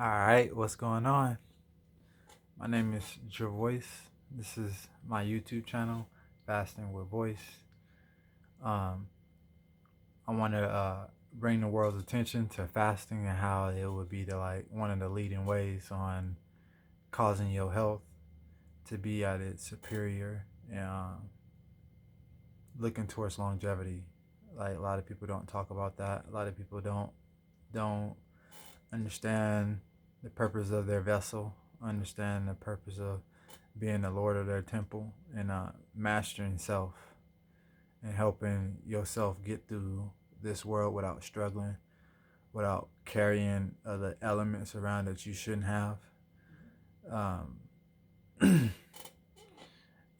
All right, what's going on? My name is Voice. This is my YouTube channel, Fasting with Voice. Um, I want to bring the world's attention to fasting and how it would be one of the leading ways on causing your health to be at its superior and looking towards longevity. Like a lot of people don't talk about that. A lot of people don't understand the purpose of their vessel, understand the purpose of being the Lord of their temple, and mastering self and helping yourself get through this world without struggling, without carrying other elements around that you shouldn't have. Um,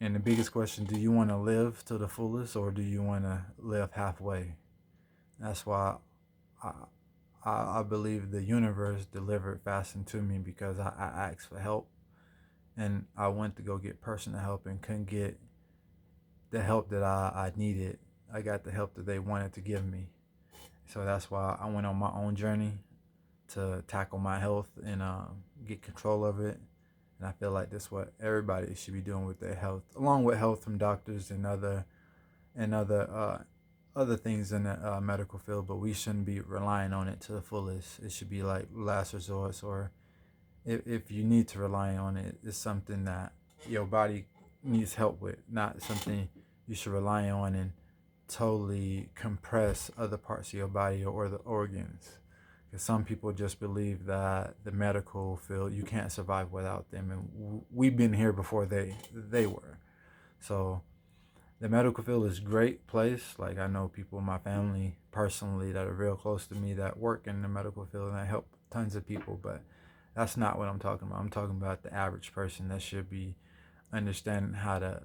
and the biggest question: do you want to live to the fullest, or do you want to live halfway? That's why I, I believe the universe delivered fasting to me because I asked for help, and I went to go get personal help and couldn't get the help that I needed. I got the help that they wanted to give me. So that's why I went on my own journey to tackle my health and get control of it. And I feel like that's what everybody should be doing with their health, along with help from doctors and other things in the medical field. But we shouldn't be relying on it to the fullest. It should be like last resort, or if you need to rely on it, it's something that your body needs help with, not something you should rely on and totally compress other parts of your body or the organs. Because some people just believe that the medical field, you can't survive without them, and we've been here before they were. So the medical field is a great place. Like I know people in my family personally that are real close to me that work in the medical field, and I help tons of people. But that's not what I'm talking about. I'm talking about the average person that should be understanding how to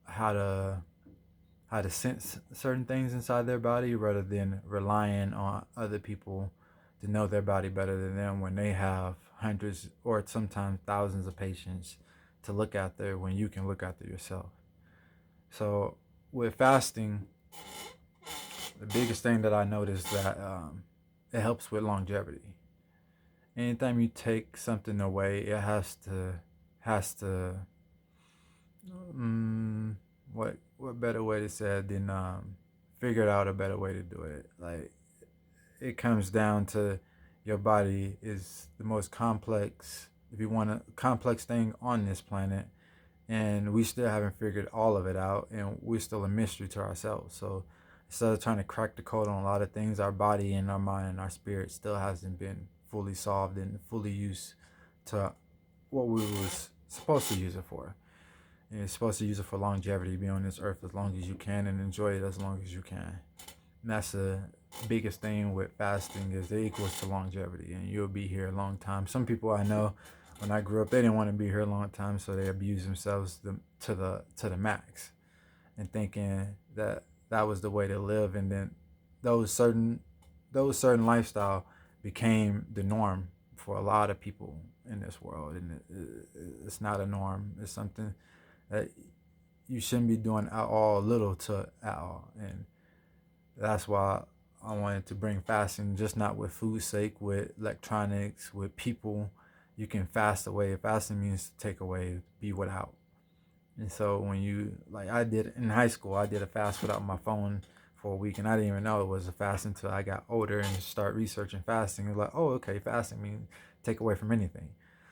how to sense certain things inside their body rather than relying on other people to know their body better than them when they have hundreds or sometimes thousands of patients to look after when you can look after yourself. So with fasting, the biggest thing that I noticed that it helps with longevity. Anytime you take something away, it has to um, what better way to say it than figure out a better way to do it. Like it comes down to your body is the most complex, if you want a complex thing on this planet, and we still haven't figured all of it out, and we're still a mystery to ourselves. So instead of trying to crack the code on a lot of things, our body and our mind and our spirit still hasn't been fully solved and fully used to what we was supposed to use it for. And you're supposed to use it for longevity, be on this earth as long as you can and enjoy it as long as you can. And that's the biggest thing with fasting is it equals to longevity, and you'll be here a long time. Some people I know, when I grew up, they didn't want to be here a long time, so they abused themselves to the max, and thinking that that was the way to live. And then those certain those certain lifestyle became the norm for a lot of people in this world, and it's not a norm. It's something that you shouldn't be doing at all, little to at all. And that's why I wanted to bring fasting, just not with food's sake, with electronics, with people. You can fast away. Fasting means to take away, be without. And so when you, like I did in high school, I did a fast without my phone for a week, and I didn't even know it was a fast until I got older and start researching fasting. It was like, oh, okay, fasting means take away from anything.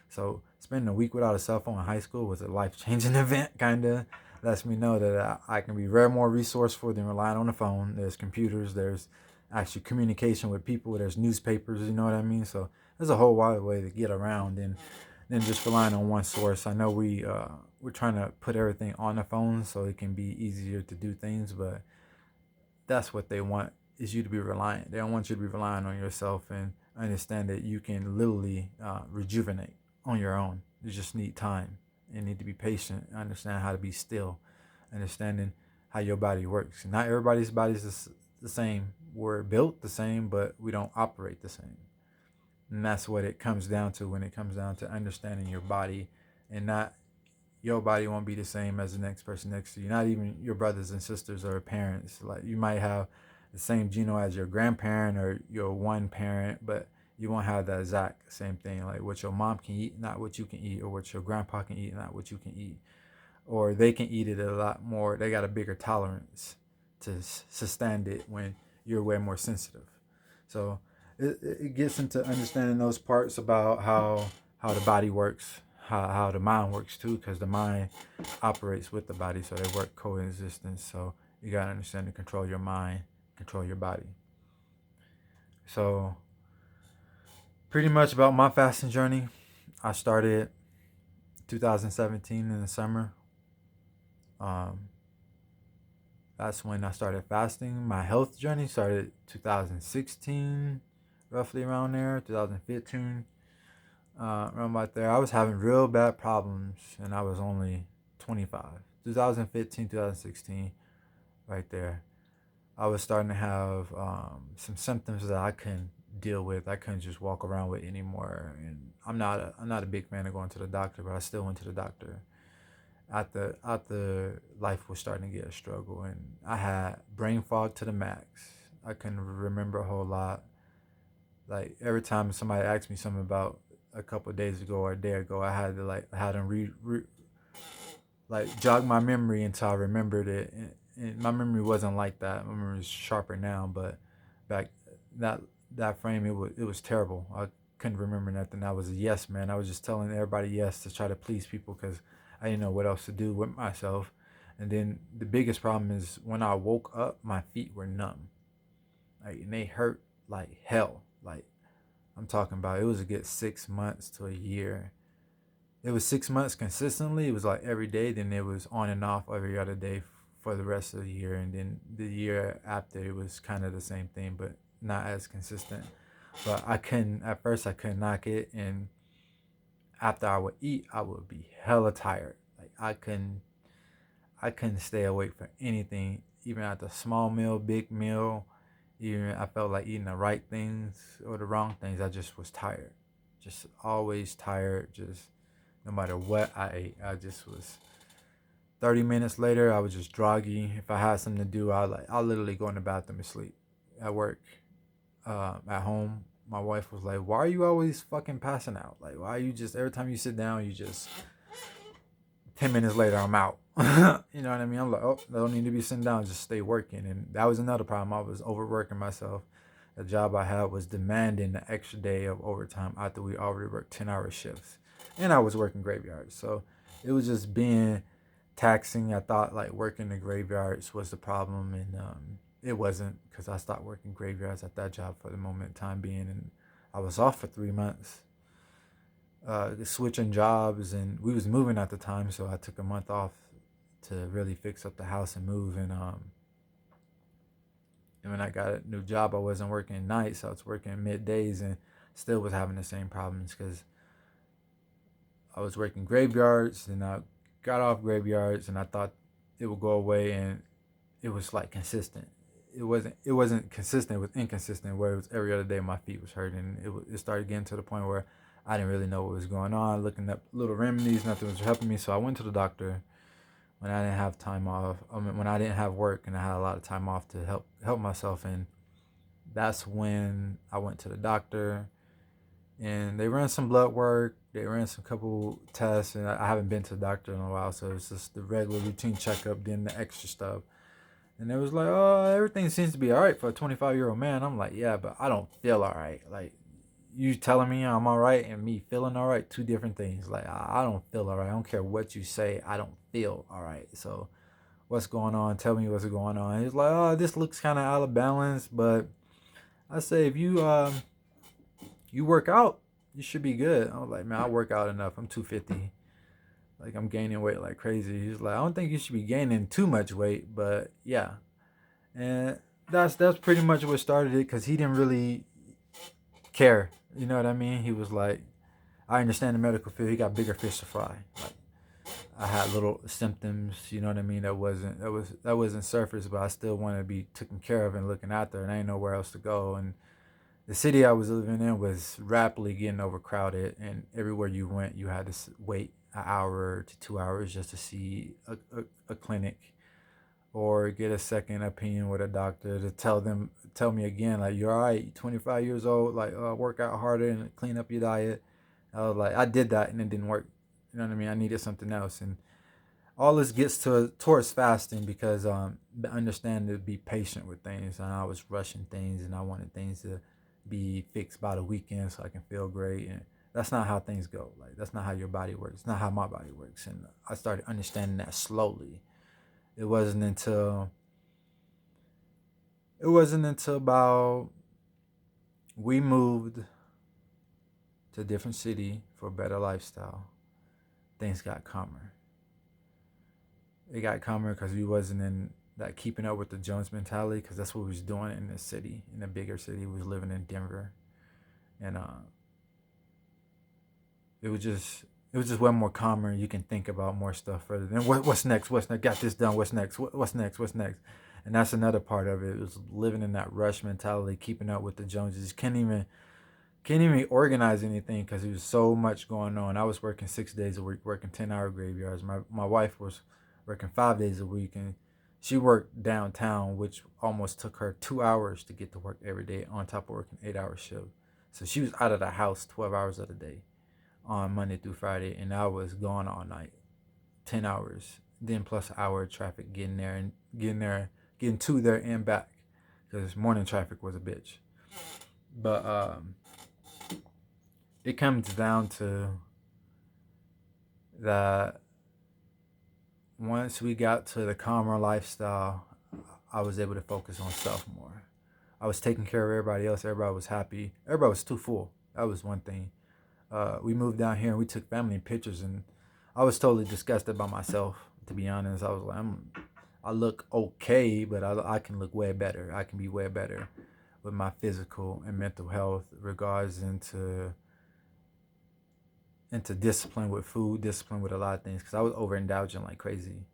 So spending a week without a cell phone in high school was a life changing event. Kind of lets me know that I can be very more resourceful than relying on the phone. There's computers. There's actually communication with people. There's newspapers. You know what I mean? So there's a whole wide way to get around and than just relying on one source. I know we're trying to put everything on the phone so it can be easier to do things, but that's what they want is you to be reliant. They don't want you to be relying on yourself and understand that you can literally rejuvenate on your own. You just need time. You need to be patient. Understand how to be still. Understanding how your body works. Not everybody's body is the same. We're built the same, but we don't operate the same. And that's what it comes down to when it comes down to understanding your body, and not your body won't be the same as the next person next to you, not even your brothers and sisters or parents. Like you might have the same genome as your grandparent or your one parent, but You won't have the exact same thing, like what your mom can eat, not what you can eat, or what your grandpa can eat, not what you can eat. Or they can eat it a lot more. They got a bigger tolerance to sustain it when you're way more sensitive. So it gets into understanding those parts about how the body works, how the mind works too, because the mind operates with the body, so they work coexistence. So you gotta understand to control your mind, control your body. So pretty much about my fasting journey, I started 2017 in the summer. Um, that's when I started fasting. My health journey started 2016, roughly around there, 2015, around about there. I was having real bad problems, and I was only 25. 2015, 2016, right there. I was starting to have some symptoms that I couldn't deal with. I couldn't just walk around with anymore. And I'm not a big fan of going to the doctor, but I still went to the doctor. After life was starting to get a struggle, and I had brain fog to the max. I couldn't remember a whole lot. Like every time somebody asked me something about a couple of days ago or a day ago, I had to like had them like jog my memory until I remembered it. And my memory wasn't like that. My memory is sharper now, but back that that frame, it was terrible. I couldn't remember nothing. I was a yes man. I was just telling everybody yes to try to please people because I didn't know what else to do with myself. And then the biggest problem is when I woke up, my feet were numb, like, and they hurt like hell. Like I'm talking about, it was a good 6 months to a year. It was 6 months consistently. It was like every day. Then it was on and off every other day for the rest of the year. And then the year after, it was kind of the same thing, but not as consistent. But I couldn't, at first, I couldn't knock it. And after I would eat, I would be hella tired. Like I couldn't stay awake for anything, even at the small meal, big meal. Even I felt like eating the right things or the wrong things. I just was tired, just always tired. Just no matter what I ate, I just was. 30 minutes later, I was just groggy. If I had something to do, I literally go in the bathroom and sleep. At work, at home, my wife was like, "Why are you always fucking passing out? Like, why are you just every time you sit down, you just 10 minutes later, I'm out." You know what I mean? I'm like, oh, I don't need to be sitting down, just stay working. And that was another problem. I was overworking myself. The job I had was demanding the extra day of overtime after we already worked 10-hour shifts. And I was working graveyards. So it was just being taxing. I thought like working the graveyards was the problem. And it wasn't, because I stopped working graveyards at that job for the moment in time being. And I was off for 3 months, switching jobs, and we was moving at the time, so I took a month off to really fix up the house and move. And when I got a new job, I wasn't working nights. I was working middays, and still was having the same problems because I was working graveyards, and I got off graveyards, and I thought it would go away, and it was like consistent. It wasn't consistent. It was inconsistent. Where it was every other day, my feet was hurting. It started getting to the point where I didn't really know what was going on. Looking up little remedies, nothing was helping me. So I went to the doctor when I didn't have time off. I mean, when I didn't have work and I had a lot of time off to help myself. And that's when I went to the doctor, and they ran some blood work. They ran some couple tests, and I haven't been to the doctor in a while, so it's just the regular routine checkup, then the extra stuff. And it was like, oh, everything seems to be all right for a 25-year-old man. I'm like, yeah, but I don't feel all right. Like, you telling me I'm all right and me feeling all right, two different things. Like, I don't feel all right. I don't care what you say. I don't feel all right. So what's going on? Tell me what's going on. He's like, oh, this looks kind of out of balance, but I say if you work out, you should be good. I was like, man, I work out enough. I'm 250. Like, I'm gaining weight like crazy. He's like, I don't think you should be gaining too much weight, but yeah. And that's pretty much what started it, because he didn't really care. You know what I mean? He was like, I understand the medical field. He got bigger fish to fry. Like, I had little symptoms. You know what I mean? That wasn't surface, but I still wanted to be taken care of and looking after, and I ain't nowhere else to go. And the city I was living in was rapidly getting overcrowded, and everywhere you went, you had to wait an hour to 2 hours just to see a clinic. or get a second opinion with a doctor to tell me again, like, you're all right, 25 years old, like, work out harder and clean up your diet. I was like, I did that and it didn't work. You know what I mean? I needed something else. And all this gets towards fasting because understand to be patient with things. And I was rushing things and I wanted things to be fixed by the weekend so I can feel great. And that's not how things go. Like, that's not how your body works. It's not how my body works. And I started understanding that slowly. It wasn't until about we moved to a different city for a better lifestyle. Things got calmer. It got calmer because we wasn't in that keeping up with the Jones mentality, because that's what we was doing in the city, in a bigger city. We was living in Denver, and it was just way more calmer. You can think about more stuff further than what's next. What's next? Got this done. What's next? What's next? What's next? And that's another part of it. It was living in that rush mentality, keeping up with the Joneses. Can't even organize anything because there was so much going on. I was working 6 days a week, working 10-hour graveyards. My wife was working 5 days a week, and she worked downtown, which almost took her 2 hours to get to work every day on top of working 8-hour shift. So she was out of the house 12 hours of the day on Monday through Friday, and I was gone all night, 10 hours, then plus an hour of traffic getting to there and back, because morning traffic was a bitch. But it comes down to that once we got to the calmer lifestyle, I was able to focus on self more. I was taking care of everybody else. Everybody was happy. Everybody was too full. That was one thing. We moved down here and we took family pictures, and I was totally disgusted by myself. To be honest, I was like, I look okay, but I can look way better. I can be way better with my physical and mental health, regards into discipline with food, discipline with a lot of things, because I was overindulging like crazy.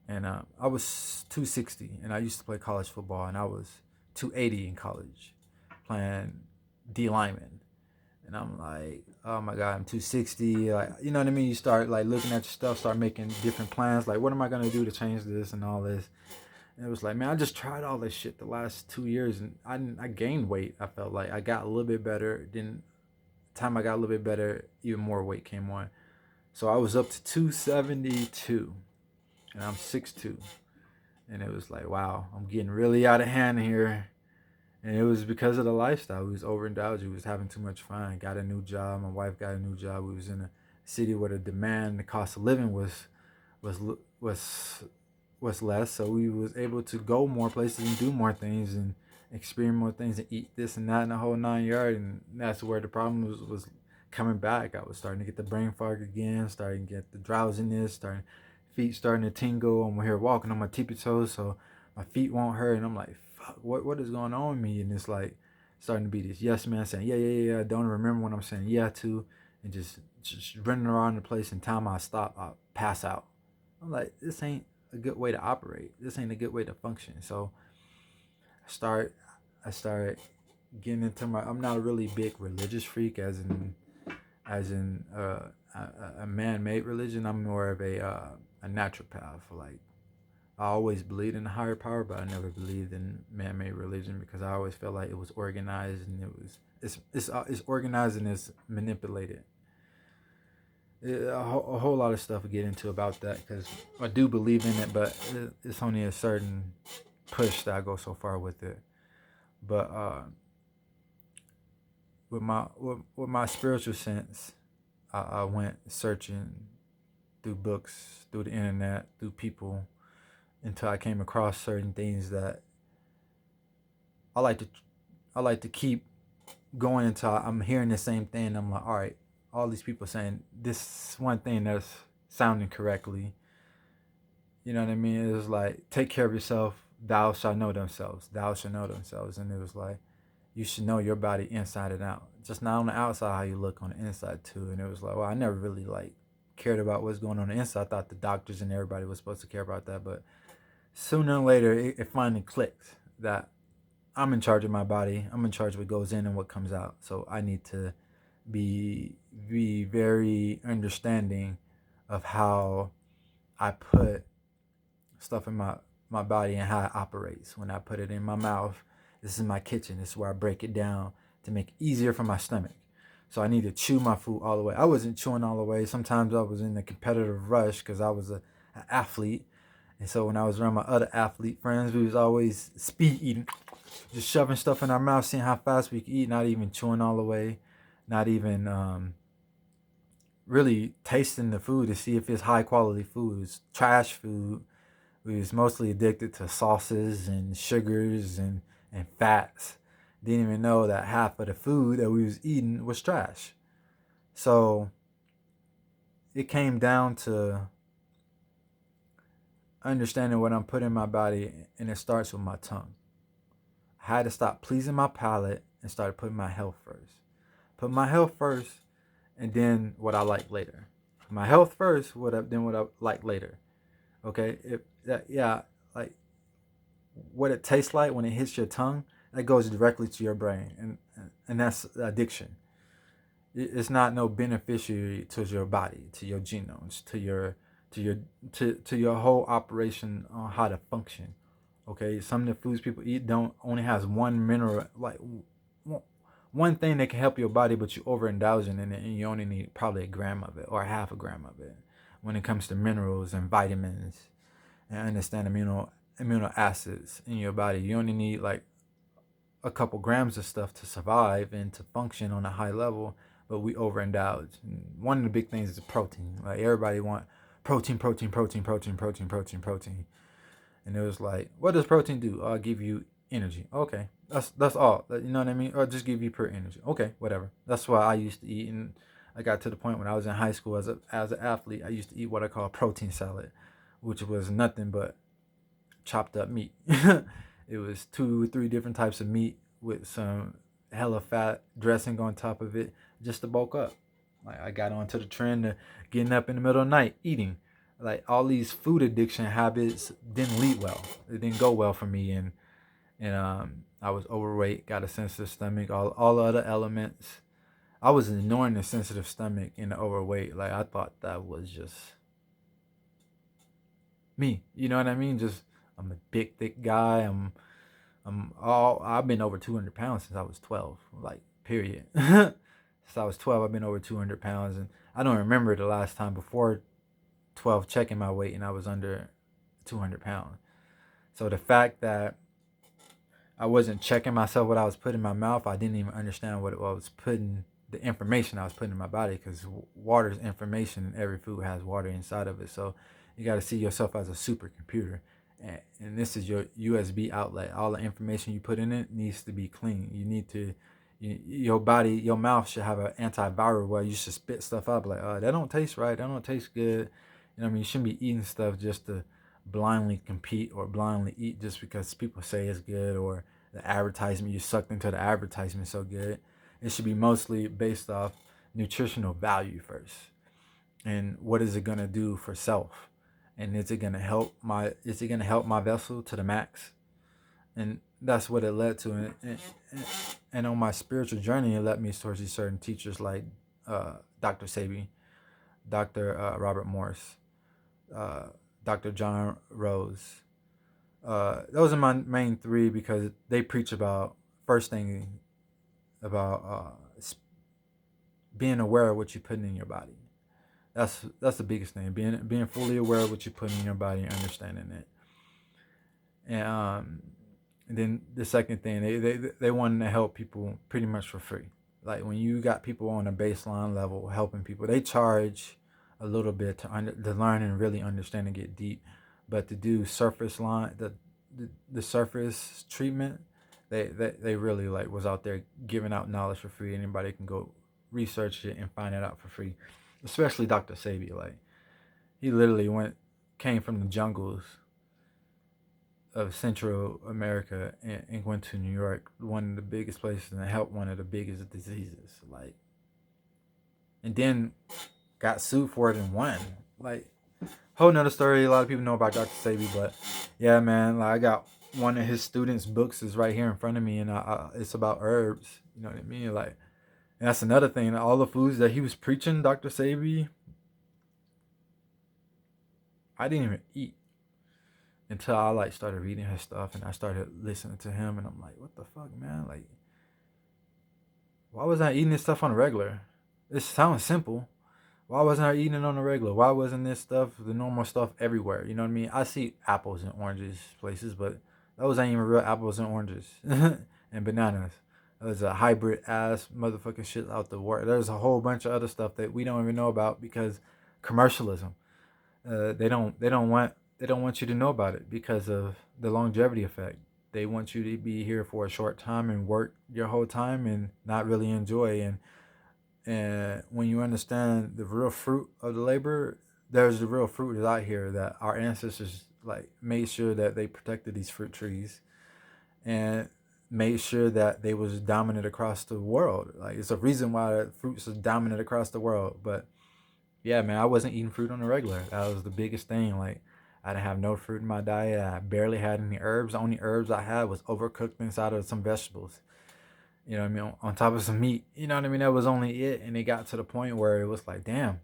And I was 260, and I used to play college football, and I was 280 in college, playing D lineman. And I'm like, oh my God, I'm 260. Like, you know what I mean? You start like looking at your stuff, start making different plans. Like, what am I gonna do to change this and all this? And it was like, man, I just tried all this shit the last 2 years, and I gained weight. I felt like I got a little bit better. Then time I got a little bit better, even more weight came on. So I was up to 272, and I'm 6'2". And it was like, wow, I'm getting really out of hand here. And it was because of the lifestyle. We was overindulged. We was having too much fun. Got a new job. My wife got a new job. We was in a city where the demand, the cost of living was was less. So we was able to go more places and do more things and experience more things and eat this and that and the whole 9 yards. And that's where the problem was coming back. I was starting to get the brain fog again, starting to get the drowsiness, feet starting to tingle. I'm here walking on my tippy toes, so my feet won't hurt. And I'm like, fuck, what is going on with me? And it's like starting to be this yes man saying yeah. I don't remember what I'm saying yeah to, and just running around the place. And time I stop, I pass out. I'm like, this ain't a good way to operate. This ain't a good way to function. So I started getting into my. I'm not a really big religious freak, as in a man-made religion. I'm more of a naturopath. Like, I always believed in a higher power, but I never believed in man-made religion, because I always felt like it was organized, and it's organized and it's manipulated. A whole lot of stuff to get into about that, because I do believe in it, but it's only a certain push that I go so far with it. But with my spiritual sense, I went searching through books, through the internet, through people, until I came across certain things that I like to keep going until I'm hearing the same thing. I'm like, all right, all these people saying this one thing that's sounding correctly. You know what I mean? It was like, take care of yourself, thou shalt know themselves. Thou shalt know themselves. And it was like, you should know your body inside and out. Just not on the outside how you look, on the inside too. And it was like, well, I never really like cared about what's going on the inside. I thought the doctors and everybody was supposed to care about that. But sooner or later, it finally clicked that I'm in charge of my body. I'm in charge of what goes in and what comes out. So I need to be very understanding of how I put stuff in my body and how it operates. When I put it in my mouth, this is my kitchen. This is where I break it down to make it easier for my stomach. So I need to chew my food all the way. I wasn't chewing all the way. Sometimes I was in a competitive rush because I was an athlete. And so when I was around my other athlete friends, we was always speed eating, just shoving stuff in our mouth, seeing how fast we could eat, not even chewing all the way, not even really tasting the food to see if it's high quality food. It's trash food. We was mostly addicted to sauces and sugars and fats. Didn't even know that half of the food that we was eating was trash. So it came down to understanding what I'm putting in my body, and it starts with my tongue. I had to stop pleasing my palate and start putting my health first. Put my health first, and then what I like later. My health first, then what I like later. Okay, like what it tastes like when it hits your tongue, that goes directly to your brain, and that's addiction. It's not no beneficiary to your body, to your genomes, to your whole operation on how to function. Okay, some of the foods people eat don't only has one mineral, like one thing that can help your body, but you overindulging in it, and you only need probably a gram of it or half a gram of it when it comes to minerals and vitamins and understand amino acids in your body. You only need like a couple grams of stuff to survive and to function on a high level, but we overindulge. And one of the big things is protein. Like everybody want protein. And it was like, what does protein do? I'll give you energy. Okay, that's all. You know what I mean? Or just give you pure energy. Okay, whatever. That's why I used to eat, and I got to the point when I was in high school as an athlete, I used to eat what I call protein salad, which was nothing but chopped up meat. It was 2 or 3 different types of meat with some hella fat dressing on top of it, just to bulk up. Like I got onto the trend of getting up in the middle of the night eating. Like all these food addiction habits didn't lead well. It didn't go well for me, and I was overweight, got a sensitive stomach, all the other elements. I was ignoring the sensitive stomach and the overweight. Like I thought that was just me. You know what I mean? Just I'm a big, thick guy. I've been over 200 pounds since I was 12. Like period. Since I was 12, I've been over 200 pounds, and I don't remember the last time before 12 checking my weight and I was under 200 pounds. So the fact that I wasn't checking myself what I was putting in my mouth, I didn't even understand what I was putting, the information I was putting in my body, because water is information and every food has water inside of it. So you got to see yourself as a supercomputer. And this is your USB outlet. All the information you put in it needs to be clean. You need to, your body, your mouth should have an antiviral where you should spit stuff up like, that don't taste right. That don't taste good. You know what I mean? You shouldn't be eating stuff just to blindly compete or blindly eat just because people say it's good, or the advertisement, you sucked into the advertisement so good. It should be mostly based off nutritional value first. And what is it going to do for self? And is it going to help my vessel to the max? And that's what it led to. And on my spiritual journey, it led me towards these certain teachers like Dr. Sebi, Dr. Robert Morse, Dr. John Rose. Those are my main 3 because they preach about, first thing, about being aware of what you're putting in your body. That's the biggest thing. Being fully aware of what you're putting in your body and understanding it. And then the second thing, they wanted to help people pretty much for free. Like when you got people on a baseline level helping people, they charge a little bit to learn and really understand and get deep. But to do surface line, the surface treatment, they really like was out there giving out knowledge for free. Anybody can go research it and find it out for free. Especially Dr. Sebi, like he literally came from the jungles of Central America and went to New York, one of the biggest places, and helped one of the biggest diseases. Like, and then got sued for it and won. Like, whole nother story. A lot of people know about Dr. Sebi, but yeah, man, like I got one of his students' books is right here in front of me, and it's about herbs. You know what I mean? Like, and that's another thing. All the foods that he was preaching, Dr. Sebi, I didn't even eat. until I like started reading his stuff and I started listening to him, and I'm like, what the fuck, man? Like, why wasn't I eating this stuff on a regular? It sounds simple. Why wasn't I eating it on a regular? Why wasn't this stuff, the normal stuff, everywhere? You know what I mean? I see apples and oranges places, but those ain't even real apples and oranges and bananas. There's a hybrid ass motherfucking shit out the world. There's a whole bunch of other stuff that we don't even know about because commercialism. They don't want you to know about it because of the longevity effect. They want you to be here for a short time and work your whole time and not really enjoy. And when you understand the real fruit of the labor, there's the real fruit is out here that our ancestors like made sure that they protected these fruit trees and made sure that they was dominant across the world. Like it's a reason why fruits are dominant across the world. But yeah, man, I wasn't eating fruit on the regular. That was the biggest thing. Like I didn't have no fruit in my diet. I barely had any herbs. The only herbs I had was overcooked inside of some vegetables. You know what I mean? On top of some meat. You know what I mean? That was only it. And it got to the point where it was like, damn,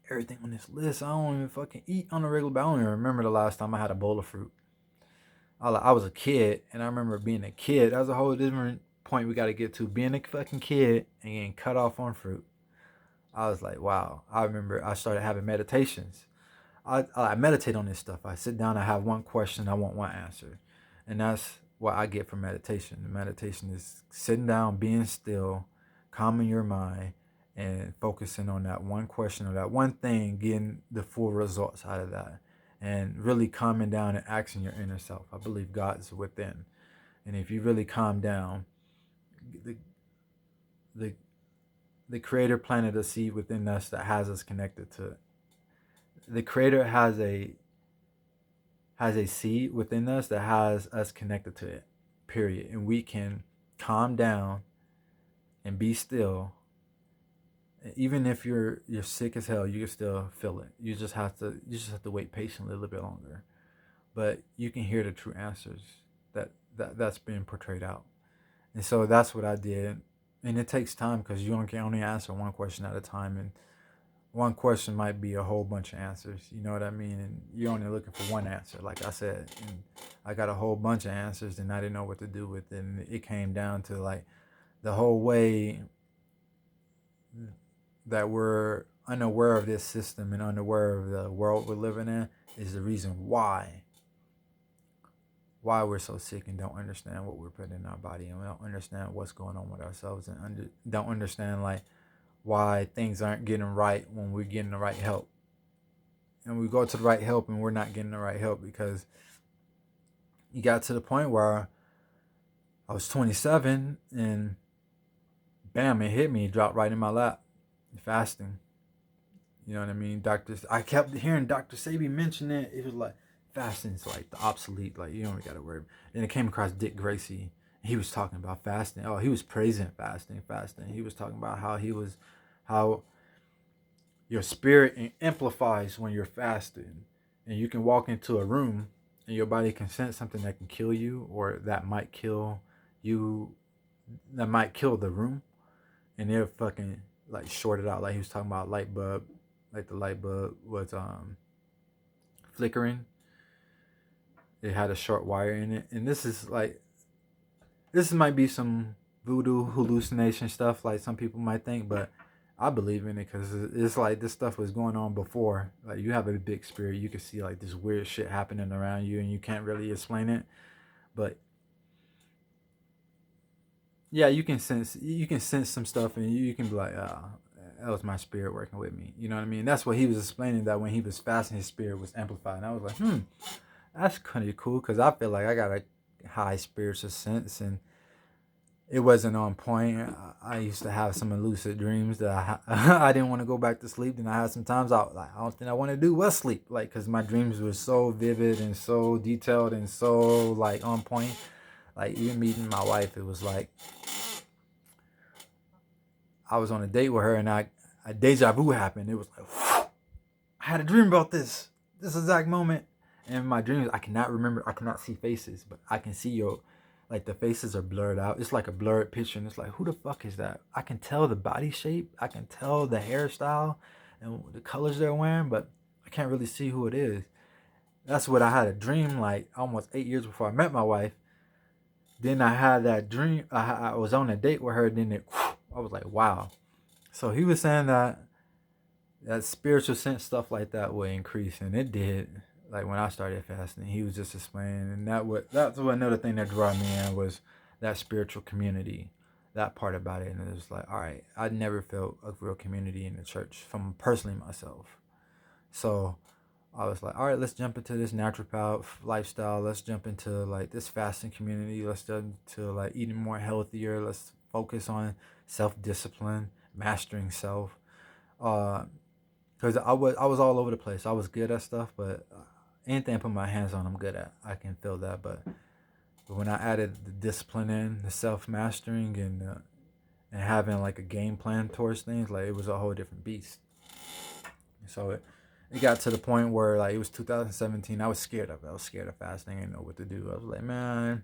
everything on this list, I don't even fucking eat on a regular basis. I don't even remember the last time I had a bowl of fruit. I was a kid, and I remember being a kid. That's a whole different point we got to get to. Being a fucking kid and getting cut off on fruit. I was like, wow. I remember I started having meditations. I meditate on this stuff. I sit down, I have one question, I want one answer. And that's what I get from meditation. The meditation is sitting down, being still, calming your mind, and focusing on that one question or that one thing, getting the full results out of that. And really calming down and asking your inner self. I believe God is within. And if you really calm down, the the the creator planted a seed within us that has us connected to it. The creator has a seed within us that has us connected to it, period. And we can calm down and be still. Even if you're sick as hell, you can still feel it. You just have to wait patiently a little bit longer. But you can hear the true answers that's being portrayed out. And so that's what I did. And it takes time because you can only answer one question at a time, and one question might be a whole bunch of answers. You know what I mean? And you're only looking for one answer, like I said. And I got a whole bunch of answers, and I didn't know what to do with it. And it came down to like the whole way that we're unaware of this system and unaware of the world we're living in is the reason why we're so sick and don't understand what we're putting in our body, and we don't understand what's going on with ourselves, and don't understand like why things aren't getting right when we're getting the right help. And we go to the right help and we're not getting the right help because you got to the point where I was 27 and bam, it hit me, it dropped right in my lap. Fasting. You know what I mean? I kept hearing Dr. Sabi mention it. It was like fasting's like the obsolete, like you don't gotta worry. And it came across Dick Gracie. He was talking about fasting. Oh, he was praising fasting. He was talking about how your spirit amplifies when you're fasting. And you can walk into a room and your body can sense something that can kill you or that might kill you, that might kill the room. And they're fucking like shorted out. Like he was talking about light bulb. Like the light bulb was flickering. It had a short wire in it. And this might be some voodoo hallucination stuff like some people might think, but I believe in it because it's like this stuff was going on before. Like you have a big spirit, you can see like this weird shit happening around you and you can't really explain it. But yeah, you can sense some stuff and you can be like, oh, that was my spirit working with me. You know what I mean? That's what he was explaining, that when he was fasting, his spirit was amplified. And I was like, that's kind of cool because I feel like I got a high spiritual sense and it wasn't on point. I used to have some lucid dreams that I didn't want to go back to sleep. Then I had some times I don't think I want to do was sleep, like because my dreams were so vivid and so detailed and so like on point. Like even meeting my wife, it was like I was on a date with her and a deja vu happened. It was like I had a dream about this exact moment. And in my dreams, I cannot remember. I cannot see faces, but I can see like the faces are blurred out. It's like a blurred picture, and it's like, who the fuck is that? I can tell the body shape. I can tell the hairstyle and the colors they're wearing, but I can't really see who it is. That's what I had a dream like almost 8 years before I met my wife. Then I had that dream. I was on a date with her. Then I was like, wow. So he was saying that spiritual sense stuff like that would increase, and it did. Like when I started fasting, he was just explaining, and that's what another thing that drew me in was that spiritual community, that part about it. And it was like, all right, I never felt a real community in the church from personally myself. So I was like, all right, let's jump into this naturopath lifestyle. Let's jump into like this fasting community. Let's jump into like eating more healthier. Let's focus on self discipline, mastering self. Uh, because I was all over the place. I was good at stuff, but anything I put my hands on, I'm good at. I can feel that. But when I added the discipline in, the self mastering, and having like a game plan towards things, like it was a whole different beast. So it got to the point where like it was 2017. I was scared of it. I was scared of fasting. I didn't know what to do. I was like, man,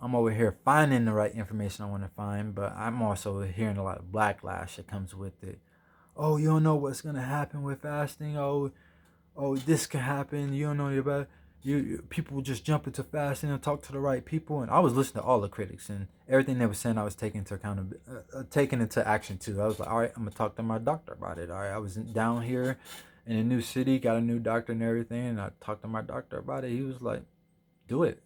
I'm over here finding the right information I want to find, but I'm also hearing a lot of backlash that comes with it. Oh, you don't know what's gonna happen with fasting. Oh, this can happen. You don't know about people just jump into fasting and talk to the right people. And I was listening to all the critics and everything they were saying. I was taking into account, taking into action too. I was like, all right, I'm gonna talk to my doctor about it. All right, I was down here in a new city, got a new doctor and everything, and I talked to my doctor about it. He was like, do it.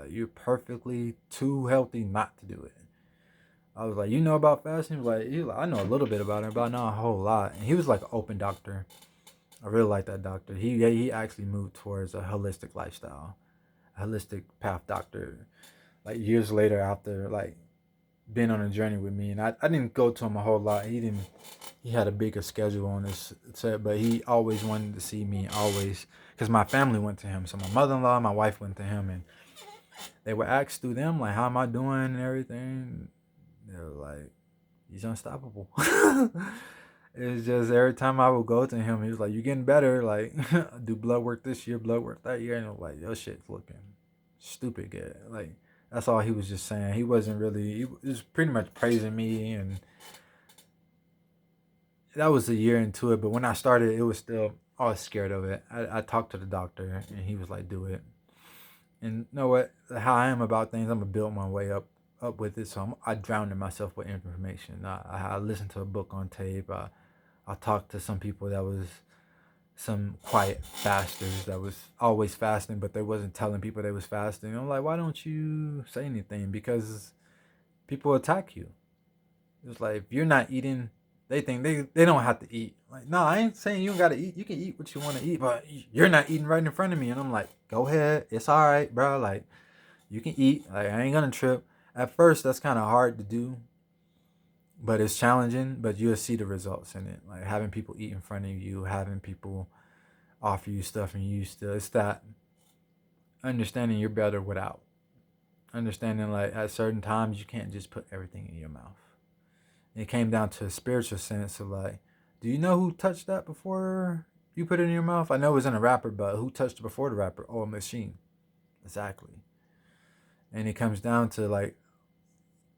You're perfectly too healthy not to do it. I was like, you know about fasting? He was like, I know a little bit about it, but not a whole lot. And he was like an open doctor. I really like that doctor. He actually moved towards a holistic lifestyle, a holistic path doctor. Like years later, after like being on a journey with me, and I didn't go to him a whole lot. He didn't. He had a bigger schedule on his set, but he always wanted to see me. Always, because my family went to him. So my mother-in-law, my wife went to him, and they were asked through them like, "How am I doing?" and everything. They were like, "He's unstoppable." It's just every time I would go to him, he was like, "You getting better? Like, do blood work this year, blood work that year," and I'm like, "Your shit's looking stupid good." Like, that's all he was just saying. He wasn't really. He was pretty much praising me, and that was a year into it. But when I started, it was still. I was scared of it. I talked to the doctor, and he was like, "Do it." And you know what? How I am about things, I'm gonna build my way up with it. So I drowned in myself with information. I listened to a book on tape. I talked to some people that was some quiet fasters that was always fasting, but they wasn't telling people they was fasting. I'm like, why don't you say anything? Because people attack you. It's like if you're not eating, they think they don't have to eat. Like, no, I ain't saying you don't gotta eat. You can eat what you want to eat, but you're not eating right in front of me. And I'm like, go ahead, it's all right, bro. Like you can eat. Like I ain't gonna trip. At first, that's kind of hard to do, but it's challenging. But you'll see the results in it. Like having people eat in front of you, having people offer you stuff and you still. It's that understanding you're better without. Understanding like at certain times you can't just put everything in your mouth. It came down to a spiritual sense of like, do you know who touched that before you put it in your mouth? I know it was in a rapper, but who touched it before the rapper? Oh, a machine. Exactly. And it comes down to like,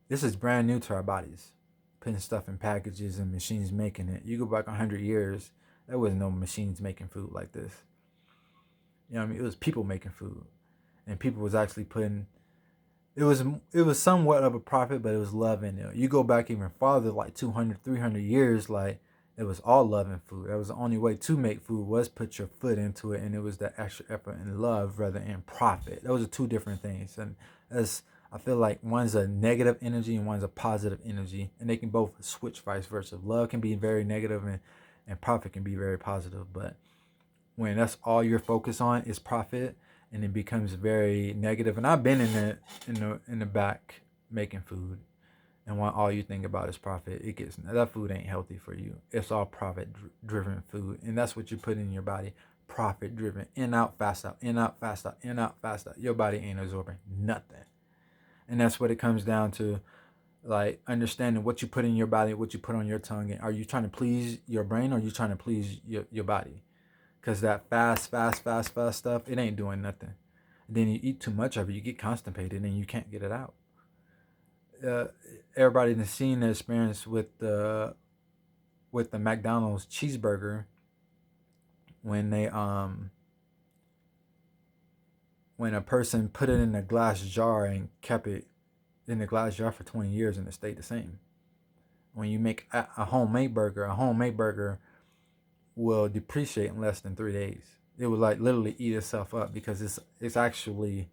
this is brand new to our bodies. Putting stuff in packages and machines making it. You go back 100 years, there was no machines making food like this. You know what I mean? It was people making food. And people was actually putting it was somewhat of a profit, but it was love in it. You go back even farther, like 200, 300 years, like it was all love and food. That was the only way to make food was put your foot into it, and it was that extra effort and love rather than profit. Those are two different things, and as I feel like one's a negative energy and one's a positive energy, and they can both switch vice versa. Love can be very negative and profit can be very positive, but when that's all you're focused on is profit and it becomes very negative. And I've been in the back making food, and when all you think about is profit, it gets that food ain't healthy for you. It's all profit driven food, and that's what you put in your body. Profit driven, in out fast out, in out fast out, in out fast out. Your body ain't absorbing nothing, and that's what it comes down to. Like understanding what you put in your body, what you put on your tongue, and are you trying to please your brain or are you trying to please your body? Because that fast stuff, it ain't doing nothing. Then you eat too much of it, you get constipated and you can't get it out. Uh, Everybody has seen the experience with the McDonald's cheeseburger when they when a person put it in a glass jar and kept it in the glass jar for 20 years and it stayed the same. When you make a homemade burger will depreciate in less than 3 days. It would like literally eat itself up because it's actually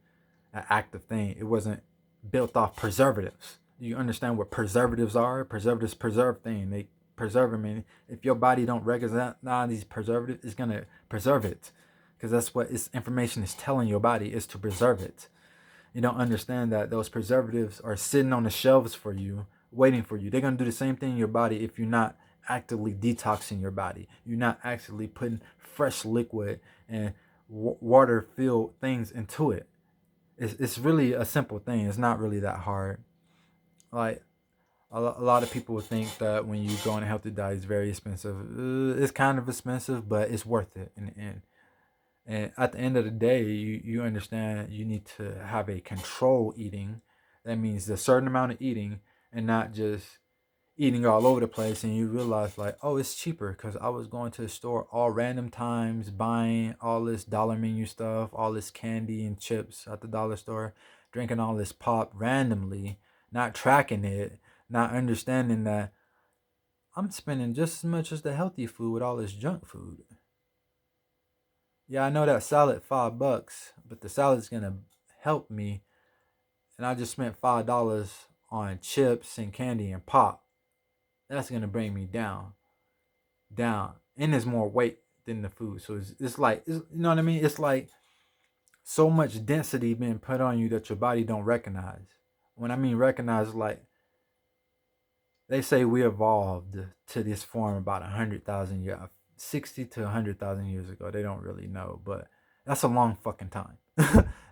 an active thing. It wasn't built off preservatives. You understand what preservatives are? Preservatives preserve things. They preserve them. And if your body don't recognize these preservatives, it's gonna preserve it because that's what its information is telling your body is to preserve it. You don't understand that those preservatives are sitting on the shelves for you, waiting for you. They're gonna do the same thing in your body if you're not actively detoxing your body. You're not actually putting fresh liquid and water filled things into it. It's really a simple thing. It's not really that hard. Like a lot of people would think that when you go on a healthy diet, it's very expensive. It's kind of expensive, but it's worth it in the end. And at the end of the day, you understand you need to have a control eating. That means a certain amount of eating and not just eating all over the place. And you realize like, oh, it's cheaper because I was going to the store all random times buying all this dollar menu stuff, all this candy and chips at the dollar store, drinking all this pop randomly, not tracking it, not understanding that I'm spending just as much as the healthy food with all this junk food. Yeah, I know that salad $5, but the salad's gonna help me, and I just spent $5 on chips and candy and pop. That's gonna bring me down, and there's more weight than the food. So it's like you know what I mean. It's like so much density being put on you that your body don't recognize. When I mean recognize, like they say we evolved to this form about 100,000 years, 60 to 100,000 years ago. They don't really know, but that's a long fucking time.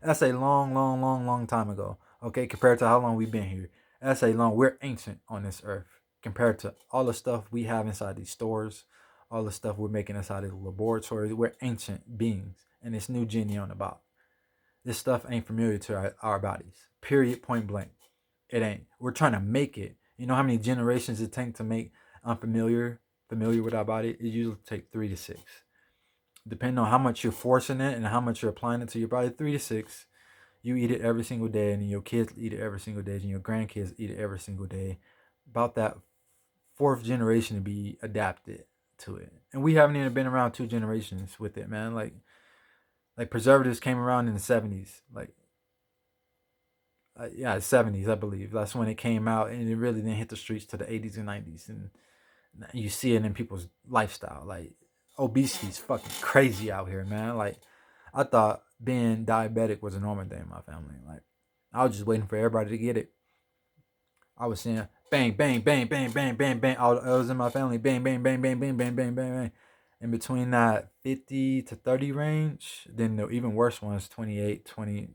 That's a long time ago. Okay, compared to how long we've been here. That's a long. We're ancient on this earth compared to all the stuff we have inside these stores, all the stuff we're making inside the laboratories. We're ancient beings, and this new genie on the box. This stuff ain't familiar to our bodies. Period. Point blank. It ain't. We're trying to make it. You know how many generations it takes to make familiar with our body? It usually takes 3 to 6. Depending on how much you're forcing it and how much you're applying it to your body, 3 to 6. You eat it every single day, and your kids eat it every single day, and your grandkids eat it every single day. About that fourth generation to be adapted to it. And we haven't even been around 2 generations with it, man. Like preservatives came around in the 70s. Like yeah, 70s, I believe. That's when it came out, and it really didn't hit the streets to the 80s and 90s. And you see it in people's lifestyle. Like obesity is fucking crazy out here, man. Like I thought being diabetic was a normal thing in my family. Like I was just waiting for everybody to get it. I was saying bang, bang, bang, bang, bang, bang, bang. All it was in my family. Bang, bang, bang, bang, bang, bang, bang, bang, bang. In between that 50 to 30 range, then the even worse ones, 28, 20,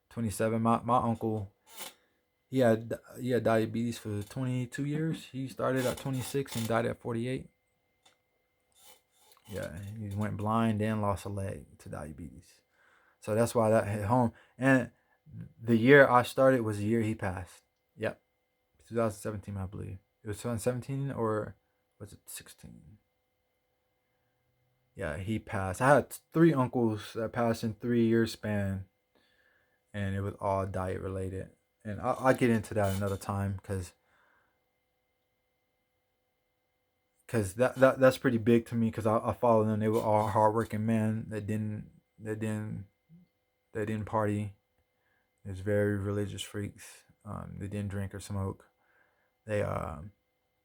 27. My uncle, he had diabetes for 22 years. He started at 26 and died at 48. Yeah, he went blind and lost a leg to diabetes. So that's why that hit home. And the year I started was the year he passed. Yep, 2017, I believe. It was 2017 or was it 16? Yeah, he passed. I had 3 uncles that passed in 3 year span, and it was all diet related. And I'll get into that another time because that's pretty big to me because I follow them. They were all hardworking men that didn't party. They was very religious freaks. They didn't drink or smoke. They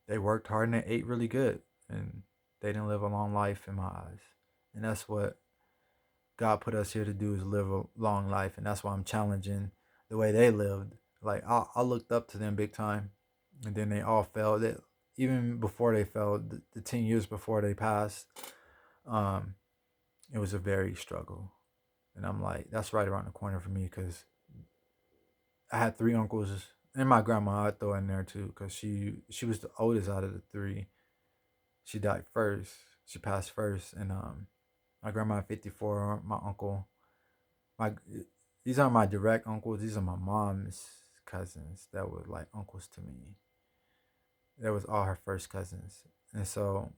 they worked hard and they ate really good, and they didn't live a long life in my eyes. And that's what God put us here to do is live a long life, and that's why I'm challenging the way they lived. Like I looked up to them big time, and then they all fell. That even before they fell, the 10 years before they passed, um, it was a very struggle. And I'm like, that's right around the corner for me because I had 3 uncles and my grandma. I throw in there too because she was the oldest out of the 3. She died first. She passed first, and my grandma at 54. My uncle, my these aren't my direct uncles. These are my mom's cousins that were like uncles to me. That was all her first cousins, and so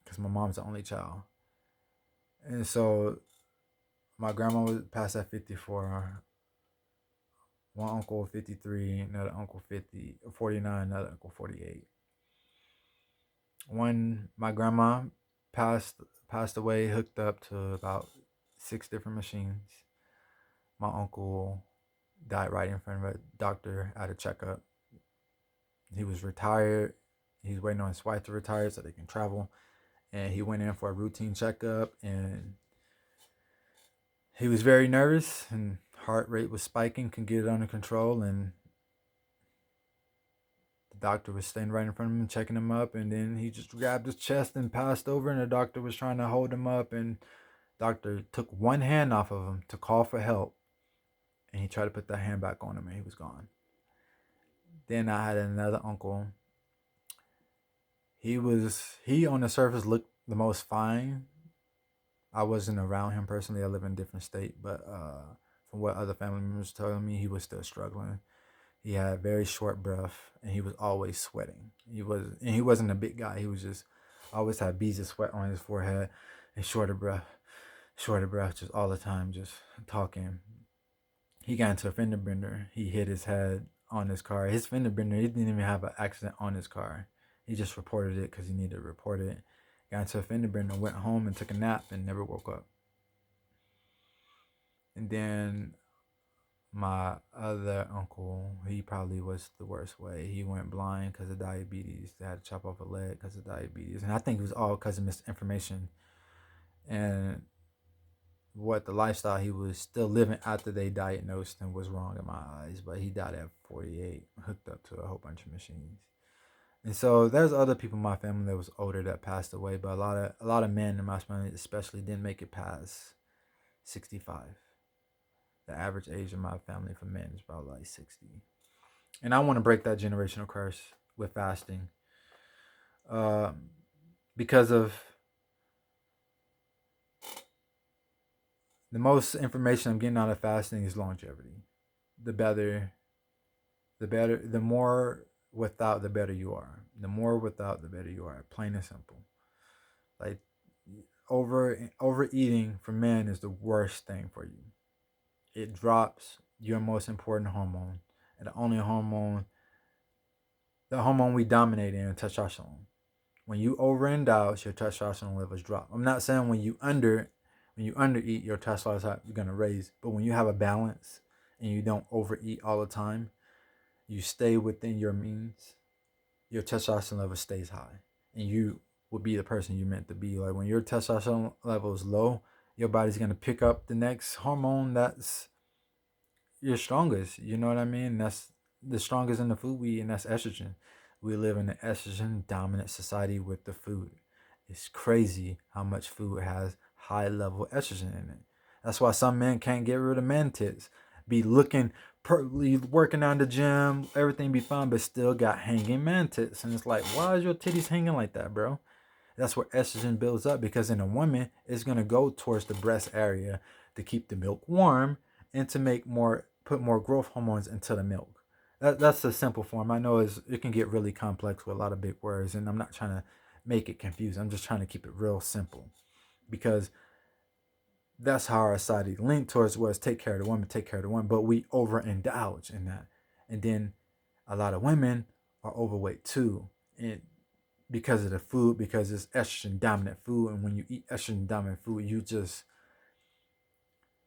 because my mom's the only child, And so my grandma was passed at 54. One uncle 53, another uncle 49, another uncle 48. When my grandma passed passed away, hooked up to about 6 different machines. My uncle died right in front of a doctor at a checkup. He was retired. He's waiting on his wife to retire so they can travel. And he went in for a routine checkup, and he was very nervous, and heart rate was spiking, couldn't get it under control. And the doctor was standing right in front of him, checking him up, and then he just grabbed his chest and passed over, and the doctor was trying to hold him up, and the doctor took one hand off of him to call for help, and he tried to put that hand back on him, and he was gone. Then I had another uncle. He on the surface looked the most fine. I wasn't around him personally. I live in a different state, but from what other family members told me, he was still struggling. He had very short breath, and he was always sweating. He wasn't a big guy. He was just always had beads of sweat on his forehead, and shorter breath, just all the time, just talking. He got into a fender bender. He hit his head on his car. His fender bender, he didn't even have an accident on his car. He just reported it because he needed to report it. Got into a fender bender, went home and took a nap and never woke up. And then my other uncle, he probably was the worst way. He went blind because of diabetes. They had to chop off a leg because of diabetes. And I think it was all because of misinformation and what the lifestyle he was still living after they diagnosed him was wrong in my eyes. But he died at 48, hooked up to a whole bunch of machines. And so there's other people in my family that was older that passed away, but a lot of men in my family especially didn't make it past 65. The average age of my family for men is about like 60. And I want to break that generational curse with fasting. Um, because of the most information I'm getting out of fasting is longevity. The better, the more without, the better you are. The more without, the better you are. Plain and simple. Like overeating for men is the worst thing for you. It drops your most important hormone, and the hormone we dominate in, testosterone. When you overindulge, your testosterone levels drop. I'm not saying when you undereat, your testosterone is gonna raise, but when you have a balance and you don't overeat all the time, you stay within your means, your testosterone level stays high, and you will be the person you're meant to be. Like when your testosterone level is low, your body's gonna pick up the next hormone that's your strongest. You know what I mean? That's the strongest in the food we eat, and that's estrogen. We live in an estrogen dominant society with the food. It's crazy how much food has high level estrogen in it. That's why some men can't get rid of man tits. Be looking, working on the gym, everything be fine, but still got hanging man tits. And it's like, why is your titties hanging like that, bro? That's where estrogen builds up, because in a woman, it's going to go towards the breast area to keep the milk warm and to put more growth hormones into the milk. That's the simple form. I know it can get really complex with a lot of big words, and I'm not trying to make it confusing. I'm just trying to keep it real simple, because that's how our society linked towards was take care of the woman, take care of the woman, but we overindulge in that. And then a lot of women are overweight too. And because of the food, because it's estrogen dominant food. And when you eat estrogen dominant food,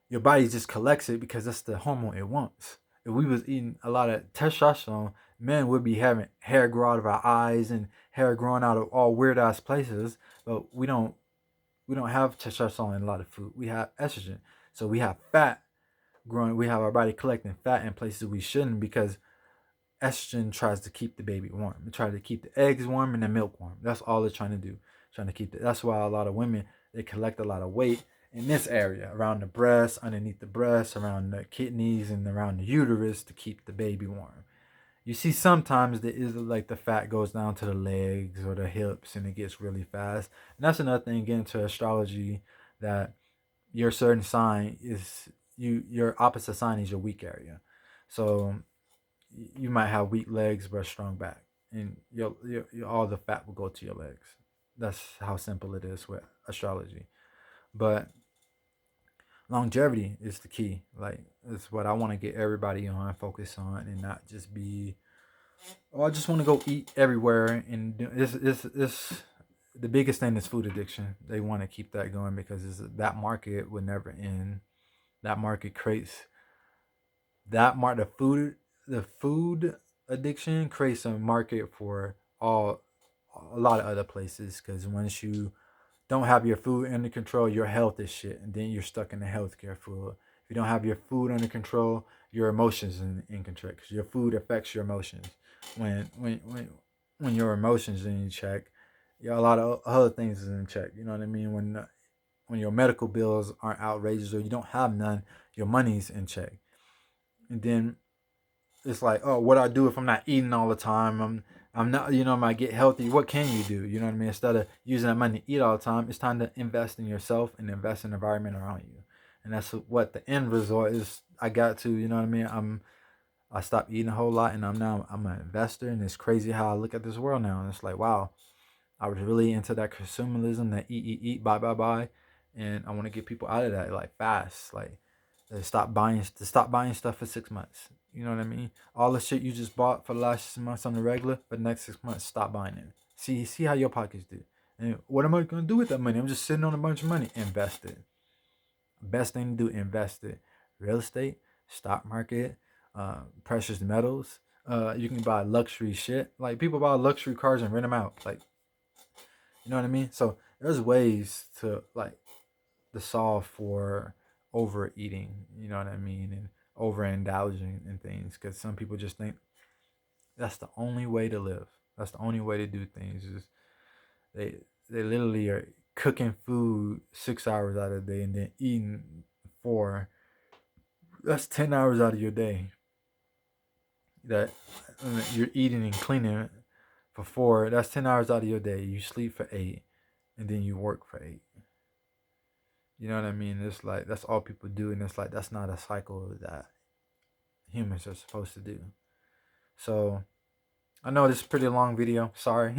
your body just collects it because that's the hormone it wants. If we was eating a lot of testosterone, men would be having hair grow out of our eyes and hair growing out of all weird ass places. But we don't have testosterone in a lot of food. We have estrogen. So we have fat growing. We have our body collecting fat in places we shouldn't, because estrogen tries to keep the baby warm. It tries to keep the eggs warm and the milk warm. That's all it's trying to do. Trying to keep it. That's why a lot of women, they collect a lot of weight in this area, around the breast, underneath the breast, around the kidneys, and around the uterus to keep the baby warm. You see, sometimes there is like the fat goes down to the legs or the hips and it gets really fast. And that's another thing, getting to astrology, that your certain sign is your opposite sign is your weak area. So you might have weak legs but a strong back, and all the fat will go to your legs. That's how simple it is with astrology. But longevity is the key. Like, it's what I want to get everybody on, focus on, and not just be, oh, I just want to go eat everywhere. And it's the biggest thing is food addiction. They want to keep that going because that market would never end. That market creates the food addiction creates a market for all a lot of other places, because once you don't have your food under control, your health is shit, and then you're stuck in the healthcare field. If you don't have your food under control, your emotions in control, because your food affects your emotions. When your emotions are in check, yeah, a lot of other things is in check. You know what I mean? When your medical bills aren't outrageous or you don't have none, your money's in check. And then it's like, oh, what do I do if I'm not eating all the time? I'm not, I might get healthy. What can you do? You know what I mean? Instead of using that money to eat all the time, it's time to invest in yourself and invest in the environment around you. And that's what the end result is. I got to, you know what I mean? I stopped eating a whole lot, and I'm an investor, and it's crazy how I look at this world now. And it's like, wow, I was really into that consumerism, that eat, buy, and I want to get people out of that, like, fast, like, stop buying stuff for 6 months. You know what I mean? All the shit you just bought for the last 6 months on the regular, but next 6 months, stop buying it. See how your pockets do. And what am I gonna do with that money? I'm just sitting on a bunch of money. Invest it. Best thing to do, invest it. Real estate, stock market, precious metals. You can buy luxury shit. Like, people buy luxury cars and rent them out. Like, you know what I mean? So there's ways to, like, to solve for overeating. You know what I mean? And overindulging in things, because some people just think that's the only way to live. That's the only way to do things. Is they they literally are cooking food 6 hours out of the day and then eating 4. That's 10 hours out of your day that you're eating and cleaning for 4. That's 10 hours out of your day. You sleep for 8, and then you work for 8. You know what I mean? It's like that's all people do, and it's like that's not a cycle that humans are supposed to do. So I know this is a pretty long video. Sorry.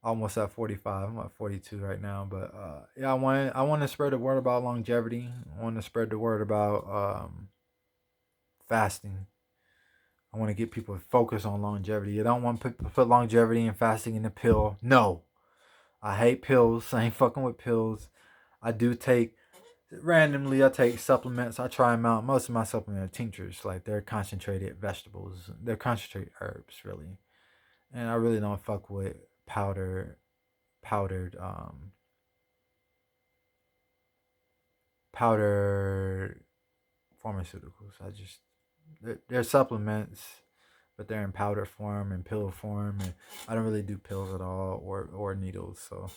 Almost at 45. I'm at 42 right now, but yeah, I want to spread the word about longevity. I want to spread the word about fasting. I want to get people focused on longevity. I don't want to put longevity and fasting in a pill. No, I hate pills. I ain't fucking with pills. I do take randomly. I take supplements. I try them out. Most of my supplements are tinctures. Like, they're concentrated vegetables. They're concentrated herbs, really. And I really don't fuck with powdered powdered pharmaceuticals. They're supplements, but they're in powder form and pill form, and I don't really do pills at all, or needles. So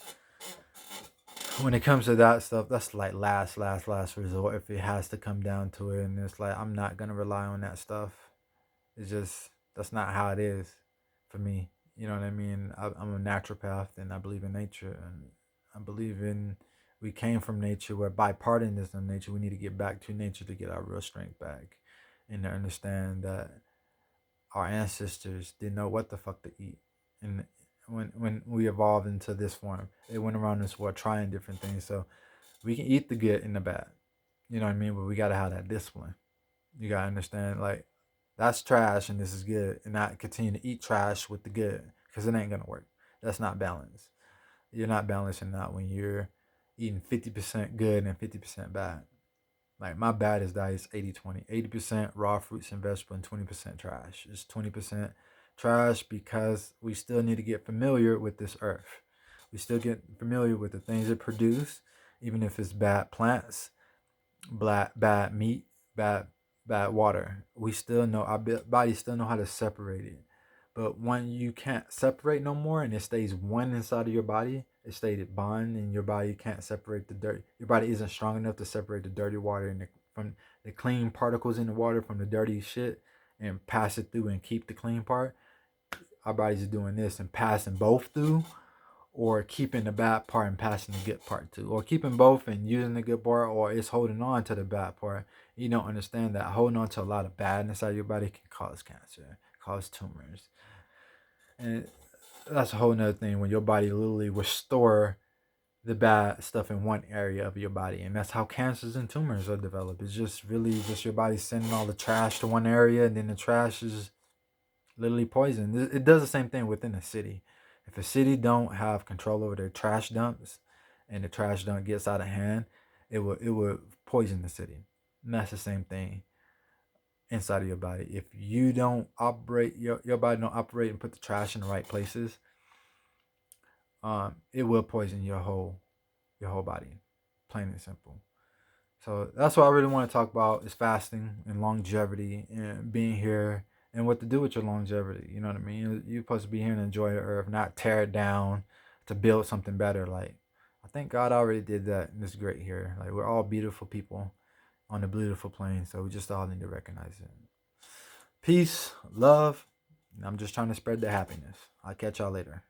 when it comes to that stuff, that's like last resort if it has to come down to it. And it's like, I'm not gonna rely on that stuff. It's just, that's not how it is for me. You know what I mean? I'm a naturopath, and I believe in nature, and I believe in, we came from nature. We're bipartisan in nature. We need to get back to nature to get our real strength back, and to understand that our ancestors didn't know what the fuck to eat. And when we evolved into this form, they went around this world trying different things. So we can eat the good and the bad. You know what I mean? But we gotta have that discipline. You gotta understand, like, that's trash and this is good, and not continue to eat trash with the good, because it ain't gonna work. That's not balance. You're not balancing that when you're eating 50% good and 50% bad. Like, my baddest diet is 80-20. 80% raw fruits and vegetables and 20% trash. It's 20% trash because we still need to get familiar with this earth. We still get familiar with the things it produce, even if it's bad plants, bad meat, bad water. We still know, our body still know how to separate it. But when you can't separate no more, and it stays one inside of your body, it stays bond, and your body can't separate the dirt. Your body isn't strong enough to separate the dirty water from the clean particles in the water from the dirty shit, and pass it through and keep the clean part. Our body's doing this and passing both through, or keeping the bad part and passing the good part too, or keeping both and using the good part, or it's holding on to the bad part. You don't understand that holding on to a lot of badness out of your body can cause cancer, cause tumors. And that's a whole nother thing, when your body literally will store the bad stuff in one area of your body, and that's how cancers and tumors are developed. It's just really just your body sending all the trash to one area, and then the trash is literally poison. It does the same thing within a city. If a city don't have control over their trash dumps, and the trash dump gets out of hand, it will poison the city. And that's the same thing inside of your body. If you don't operate your body don't operate and put the trash in the right places, it will poison your whole body, plain and simple. So that's what I really want to talk about is fasting and longevity and being here and what to do with your longevity. You know what I mean? You're supposed to be here and enjoy the earth, not tear it down to build something better. Like, I think God already did that and it's great here. Like, we're all beautiful people on the beautiful plane, so we just all need to recognize it. Peace, love, and I'm just trying to spread the happiness. I'll catch y'all later.